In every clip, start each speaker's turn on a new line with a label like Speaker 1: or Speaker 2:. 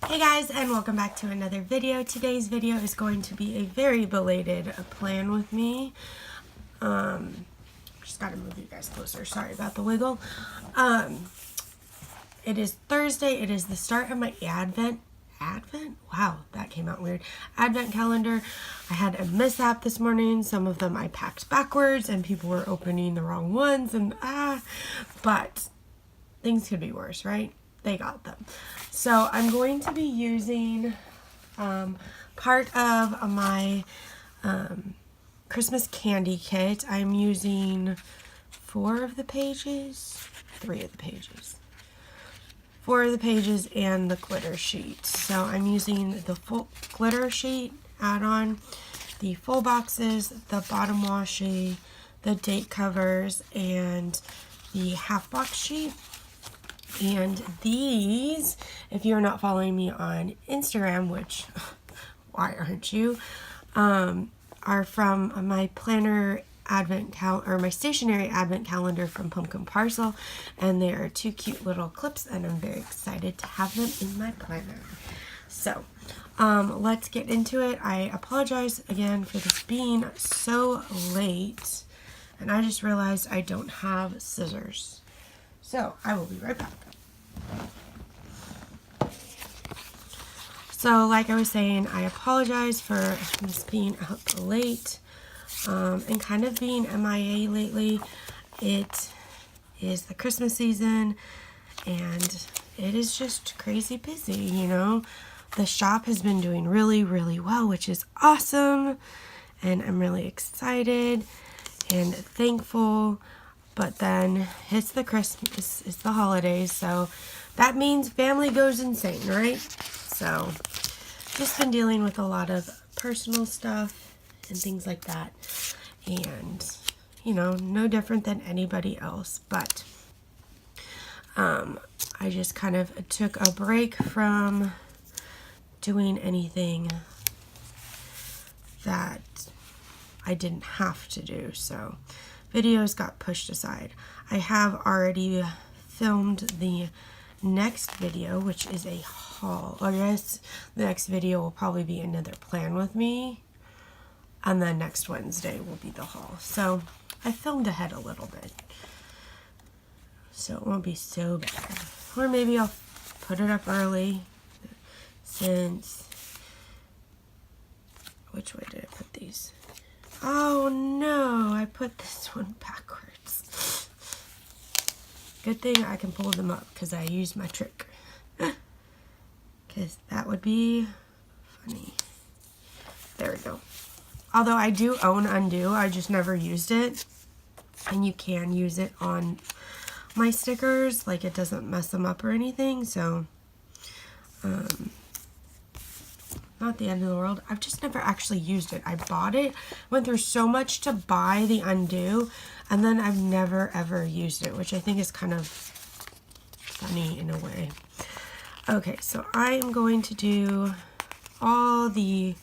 Speaker 1: Hey guys, and welcome back to another video. Today's video is going to be a very belated plan with me. Just gotta move you guys closer. Sorry about the wiggle. It is Thursday. It is the start of my Advent? Wow, that came out weird. Advent calendar. I had a mishap this morning. Some of them I packed backwards and people were opening the wrong ones but things could be worse, right? They got them. So I'm going to be using part of my Christmas candy kit. I'm using 4 of the pages and the glitter sheet. So I'm using the full glitter sheet add-on, the full boxes, the bottom washi, the date covers, and the half box sheet. And these, if you're not following me on Instagram, which, why aren't you, are from my planner my stationery advent calendar from Pumpkin Parcel, and they are 2 cute little clips, and I'm very excited to have them in my planner. So, let's get into it. I apologize again for this being so late, and I just realized I don't have scissors. So, I will be right back. So, like I was saying, I apologize for this being up late and kind of being MIA lately. It is the Christmas season, and it is just crazy busy, you know. The shop has been doing really, really well, which is awesome, and I'm really excited and thankful. But then it's the Christmas, it's the holidays, so that means family goes insane, right? So just been dealing with a lot of personal stuff and things like that, and you know, no different than anybody else. But I just kind of took a break from doing anything that I didn't have to do, so videos got pushed aside. I have already filmed the next video, which is a haul. I guess the next video will probably be another plan with me, and then next Wednesday will be the haul. So I filmed ahead a little bit, so it won't be so bad. Or maybe I'll put it up early, since, which way did I put these? Oh no, I put this one backwards. Good thing I can pull them up because I used my trick. Because that would be funny. There we go. Although I do own Undo, I just never used it. And you can use it on my stickers, like it doesn't mess them up or anything, so not the end of the world. I've just never actually used it. I bought it, went through so much to buy the Undo, and then I've never ever used it, which I think is kind of funny in a way. Okay, so I am going to do all the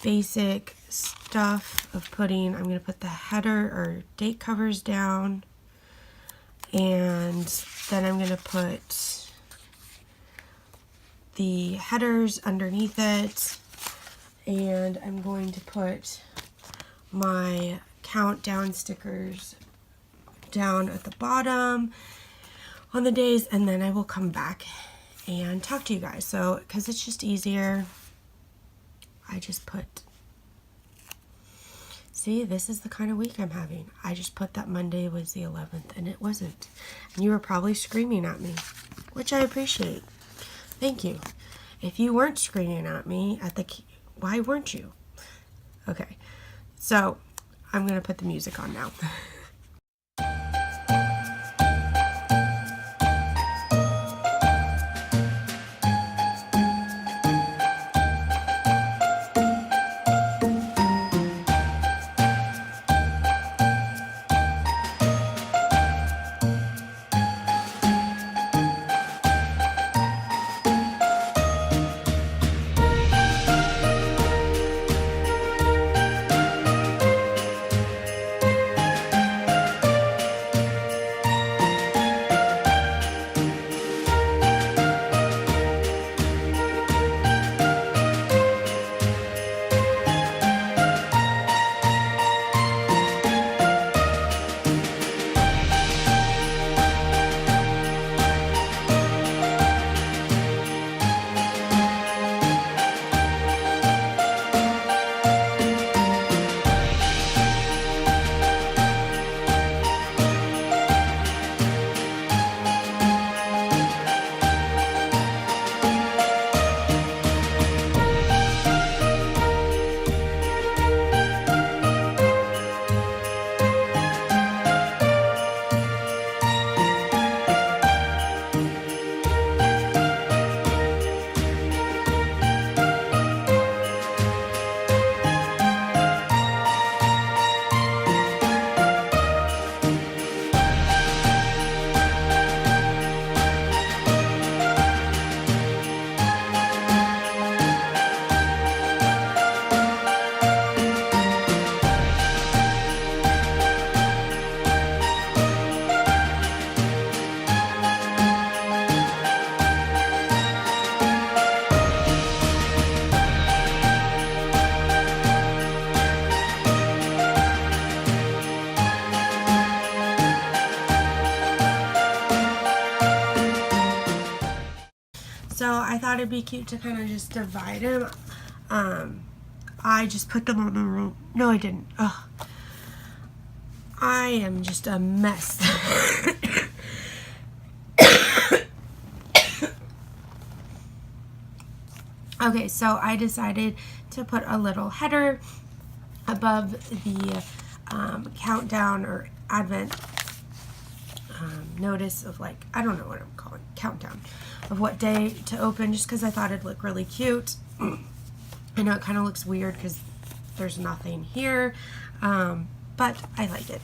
Speaker 1: basic stuff of putting, I'm going to put the header or date covers down, and then I'm going to put the headers underneath it, and I'm going to put my countdown stickers down at the bottom on the days, and then I will come back and talk to you guys. So because it's just easier, I just put, see, this is the kind of week I'm having. I just put that Monday was the 11th, and it wasn't, and you were probably screaming at me, which I appreciate. Thank you. If you weren't screaming at me why weren't you? Okay, so I'm gonna put the music on now. So I thought it'd be cute to kind of just divide them. I just put them on the room. No, I didn't. Ugh. I am just a mess. Okay, so I decided to put a little header above the countdown or advent notice of, like, I don't know what I'm calling, countdown of what day to open, just because I thought it'd look really cute. I know it kind of looks weird because there's nothing here, but I like it.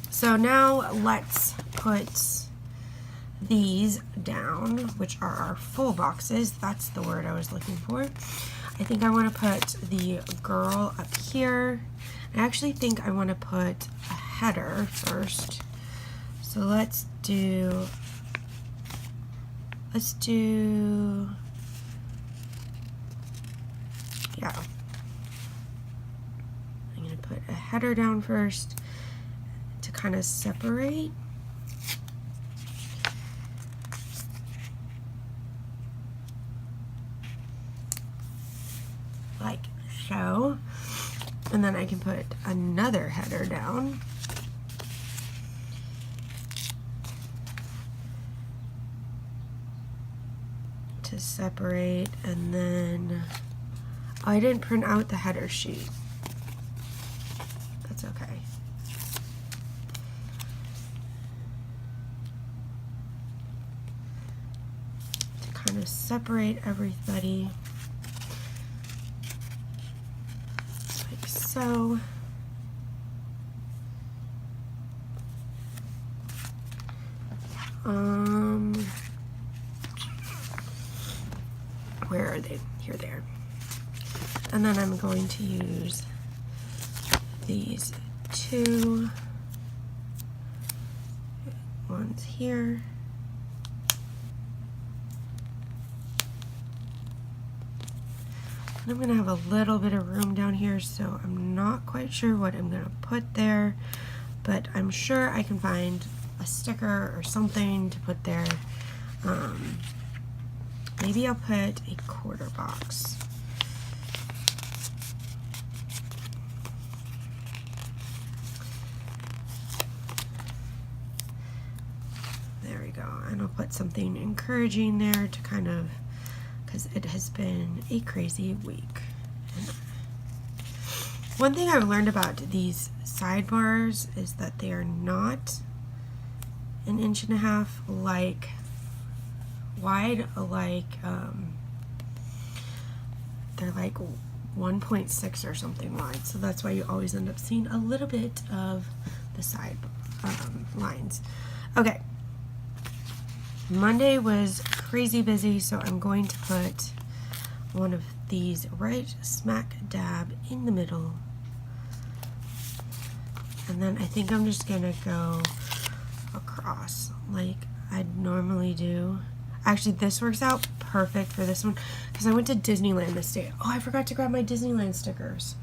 Speaker 1: So now let's put these down, which are our full boxes. That's the word I was looking for. I think I want to put the girl up here. I actually think I want to put a header first. So let's do, yeah. I'm going to put a header down first to kind of separate. Like so. And then I can put another header down. To separate, and then I didn't print out the header sheet. That's okay. To kind of separate everybody. Like so. Where are they? Here they are. And then I'm going to use these two ones here. And I'm going to have a little bit of room down here, so I'm not quite sure what I'm going to put there, but I'm sure I can find a sticker or something to put there. Maybe I'll put a quarter box. There we go. And I'll put something encouraging there to kind of, because it has been a crazy week. And one thing I've learned about these sidebars is that they are not 1.5 inches like wide, like they're like 1.6 or something wide, so that's why you always end up seeing a little bit of the side lines. Okay, Monday was crazy busy, so I'm going to put one of these right smack dab in the middle, and then I think I'm just gonna go across like I'd normally do. Actually, this works out perfect for this one because I went to Disneyland this day. Oh, I forgot to grab my Disneyland stickers.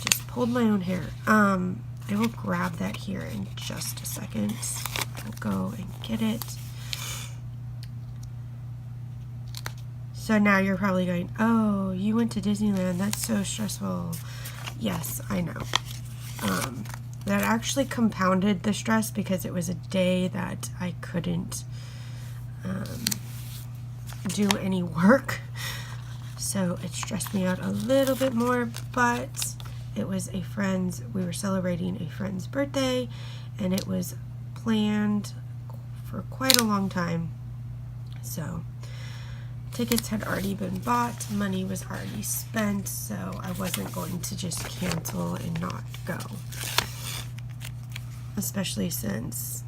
Speaker 1: Just pulled my own hair. I will grab that here in just a second. I'll go and get it. So now you're probably going, oh, you went to Disneyland. That's so stressful. Yes, I know. That actually compounded the stress because it was a day that I couldn't do any work, so it stressed me out a little bit more, but it was we were celebrating a friend's birthday, and it was planned for quite a long time, so tickets had already been bought, money was already spent, so I wasn't going to just cancel and not go, especially since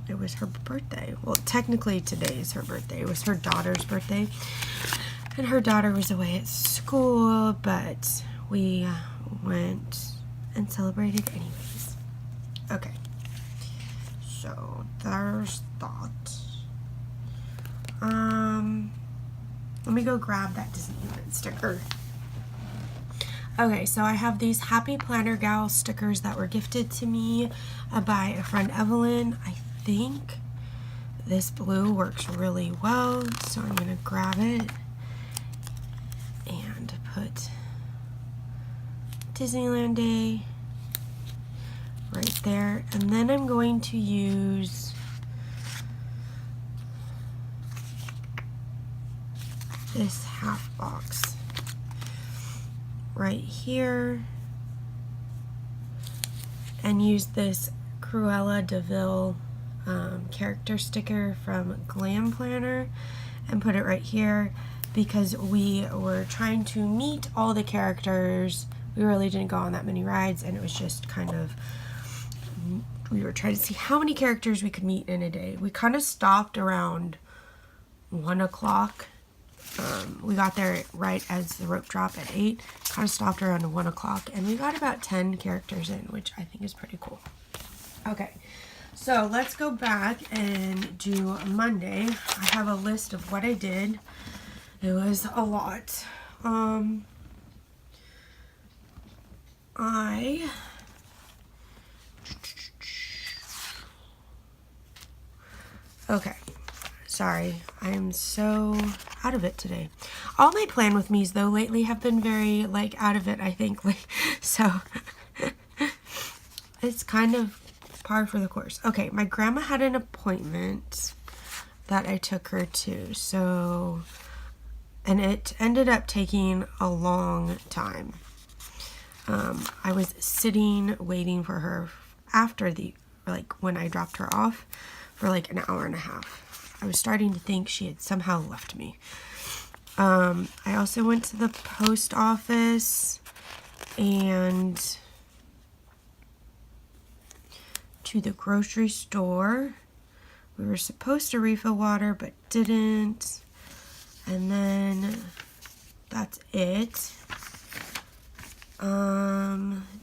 Speaker 1: it was her birthday. Well, technically today is her birthday. It was her daughter's birthday, and her daughter was away at school, but we went and celebrated anyways. Okay, so there's that. Let me go grab that Disneyland sticker. Okay, so I have these Happy Planner Gal stickers that were gifted to me by a friend, Evelyn. I think this blue works really well, so I'm going to grab it and put Disneyland Day right there. And then I'm going to use this half box right here and use this Cruella de Vil character sticker from Glam Planner and put it right here because we were trying to meet all the characters. We really didn't go on that many rides, and it was just kind of, we were trying to see how many characters we could meet in a day. We kind of stopped around 1 o'clock. We got there right as the rope drop at 8, kind of stopped around 1 o'clock, and we got about 10 characters in, which I think is pretty cool. Okay, so let's go back and do Monday. I have a list of what I did. It was a lot. Okay, sorry, I'm so out of it today. All my plan with me's though lately have been very like out of it, I think, like, so it's kind of par for the course. Okay, my grandma had an appointment that I took her to, so, and it ended up taking a long time. I was sitting waiting for her after when I dropped her off for like an hour and a half. I was starting to think she had somehow left me. I also went to the post office and to the grocery store. We were supposed to refill water but didn't. And then that's it.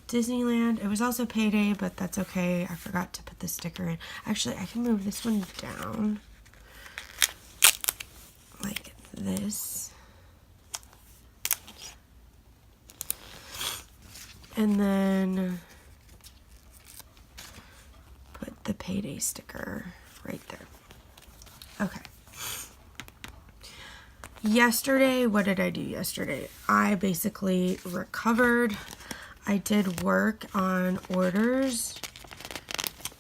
Speaker 1: Disneyland, it was also payday, but that's okay. I forgot to put the sticker in. Actually, I can move this one down like this. And then put the payday sticker right there. Okay. Yesterday, what did I do yesterday? I basically recovered. I did work on orders.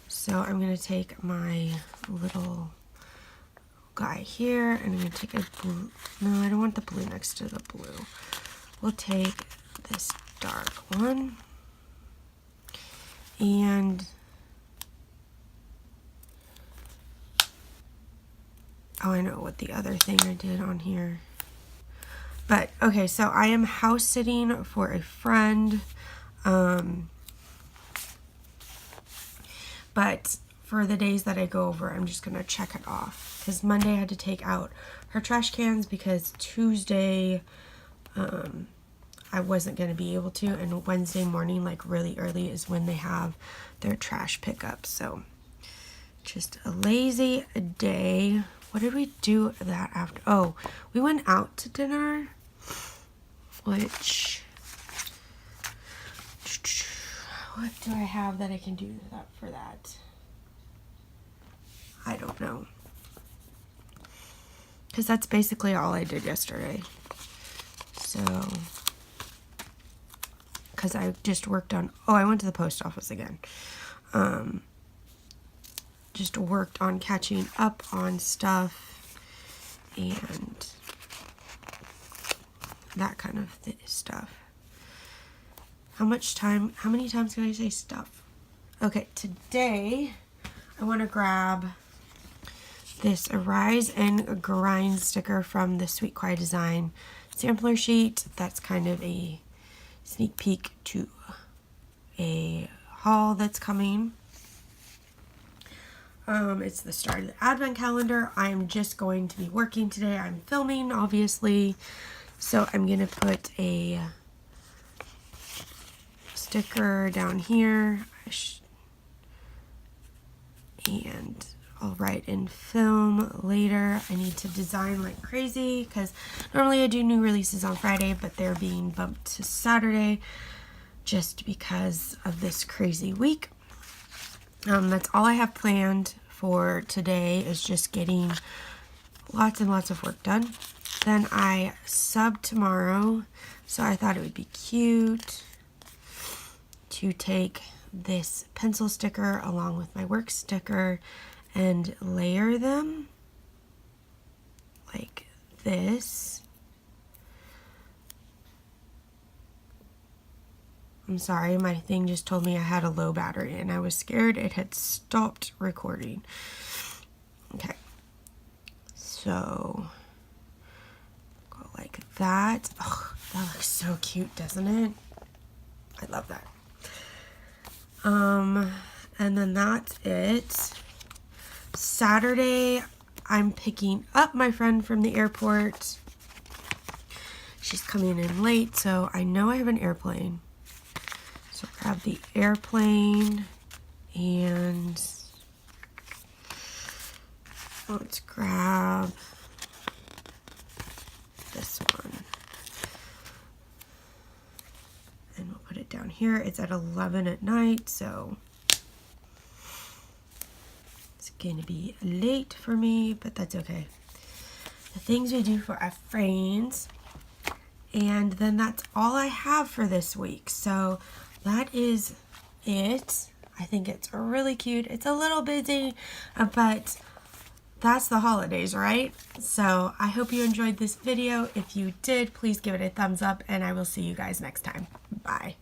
Speaker 1: So I'm going to take my little guy here and I'm going to take a blue. No, I don't want the blue next to the blue. We'll take this dark one. And oh, I know what the other thing I did on here. But, okay, so I am house sitting for a friend. But for the days that I go over, I'm just going to check it off. Because Monday I had to take out her trash cans because Tuesday I wasn't going to be able to. And Wednesday morning, like really early, is when they have their trash pickup. So, just a lazy day. What did we do that after? Oh, we went out to dinner, which, what do I have that I can do that for that? I don't know. Because that's basically all I did yesterday. So, because I just worked on, oh, I went to the post office again. Just worked on catching up on stuff and that kind of stuff. How many times can I say stuff? Okay, today I want to grab this Arise and Grind sticker from the Sweet Quiet Design sampler sheet. That's kind of a sneak peek to a haul that's coming. It's the start of the advent calendar. I'm just going to be working today. I'm filming, obviously. So I'm going to put a sticker down here. And I'll write in film later. I need to design like crazy because normally I do new releases on Friday, but they're being bumped to Saturday just because of this crazy week. That's all I have planned for today is just getting lots and lots of work done. Then I sub tomorrow, so I thought it would be cute to take this pencil sticker along with my work sticker and layer them like this. I'm sorry, my thing just told me I had a low battery and I was scared it had stopped recording. Okay, so go like that. Oh, that looks so cute, doesn't it? I love that. And then that's it. Saturday, I'm picking up my friend from the airport. She's coming in late, so I know I have an airplane. So grab the airplane and let's grab this one. And we'll put it down here. It's at 11 at night, so it's going to be late for me, but that's okay. The things we do for our friends. And then that's all I have for this week. So that is it. I think it's really cute. It's a little busy, but that's the holidays, right? So I hope you enjoyed this video. If you did, please give it a thumbs up, and I will see you guys next time. Bye.